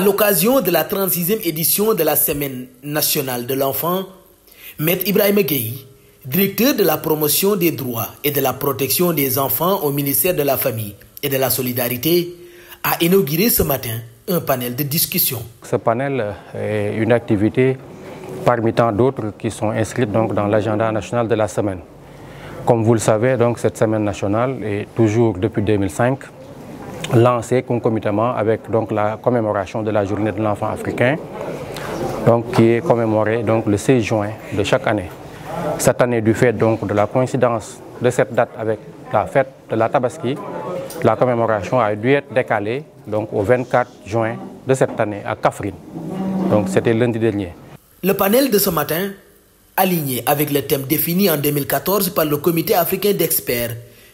l'occasion de la 36e édition de la Semaine nationale de l'enfant, Maître Ibrahima Gueye, directeur de la promotion des droits et de la protection des enfants au ministère de la Famille et de la Solidarité, a inauguré ce matin un panel de discussion. Ce panel est une activité parmi tant d'autres qui sont inscrites donc dans l'agenda national de la semaine. Comme vous le savez, donc, cette semaine nationale est toujours depuis 2005 lancée concomitamment avec donc, la commémoration de la journée de l'enfant africain, donc, qui est commémorée donc, le 16 juin de chaque année. Cette année, du fait donc, de la coïncidence de cette date avec la fête de la Tabaski, la commémoration a dû être décalée donc, au 24 juin de cette année à Kaffrine. Donc c'était lundi dernier. Le panel de ce matin, aligné avec le thème défini en 2014 par le Comité africain d'experts,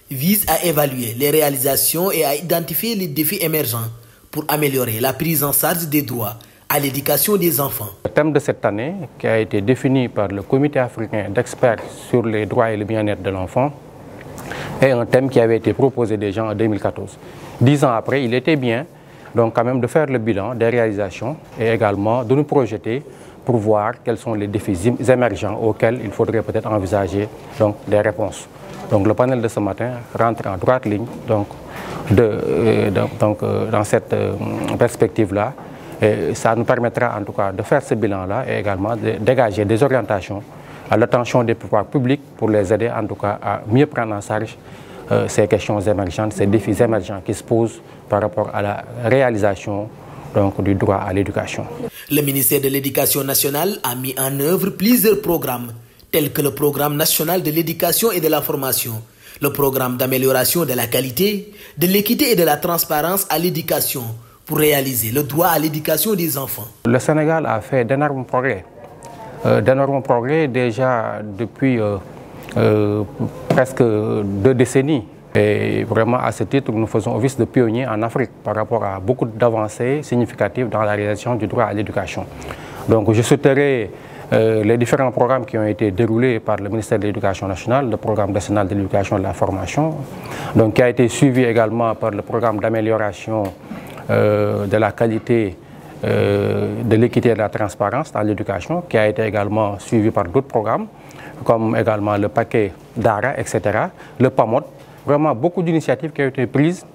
vise à évaluer les réalisations et à identifier les défis émergents pour améliorer la prise en charge des droits à l'éducation des enfants. Le thème de cette année, qui a été défini par le Comité africain d'experts sur les droits et le bien-être de l'enfant, est un thème qui avait été proposé déjà en 2014. 10 ans après, il était bien donc quand même de faire le bilan des réalisations et également de nous projeter pour voir quels sont les défis émergents auxquels il faudrait peut-être envisager donc, des réponses. Donc le panel de ce matin rentre en droite ligne donc, dans cette perspective-là. Et ça nous permettra en tout cas de faire ce bilan-là et également de dégager des orientations à l'attention des pouvoirs publics pour les aider en tout cas à mieux prendre en charge ces questions émergentes, ces défis émergents qui se posent par rapport à la réalisation donc, du droit à l'éducation. Le ministère de l'Éducation nationale a mis en œuvre plusieurs programmes tels que le programme national de l'éducation et de la formation, le programme d'amélioration de la qualité, de l'équité et de la transparence à l'éducation pour réaliser le droit à l'éducation des enfants. Le Sénégal a fait d'énormes progrès. Déjà depuis presque 2 décennies. Et vraiment, à ce titre, nous faisons office de pionnier en Afrique par rapport à beaucoup d'avancées significatives dans la réalisation du droit à l'éducation. Donc, je souhaiterais les différents programmes qui ont été déroulés par le ministère de l'Éducation nationale, le programme national de l'éducation et de la formation, donc, qui a été suivi également par le programme d'amélioration de la qualité, de l'équité et de la transparence dans l'éducation, qui a été également suivi par d'autres programmes, comme également le paquet DARA, etc., le PAMOD. Vraiment beaucoup d'initiatives qui ont été prises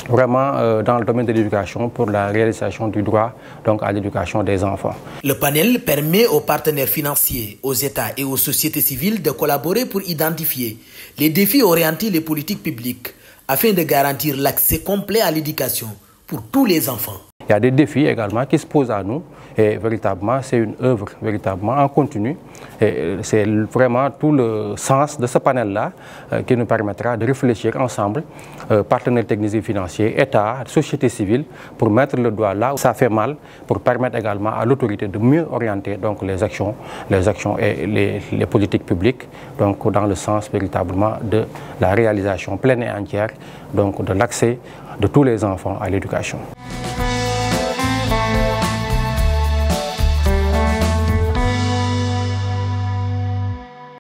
vraiment dans le domaine de l'éducation pour la réalisation du droit donc, à l'éducation des enfants. Le panel permet aux partenaires financiers, aux États et aux sociétés civiles de collaborer pour identifier les défis orientés les politiques publiques afin de garantir l'accès complet à l'éducation pour tous les enfants. Il y a des défis également qui se posent à nous et véritablement c'est une œuvre véritablement en continu et c'est vraiment tout le sens de ce panel-là qui nous permettra de réfléchir ensemble, partenaires techniques et financiers, État, société civile, pour mettre le doigt là où ça fait mal, pour permettre également à l'autorité de mieux orienter donc, les actions et les politiques publiques donc, dans le sens véritablement de la réalisation pleine et entière donc, de l'accès de tous les enfants à l'éducation.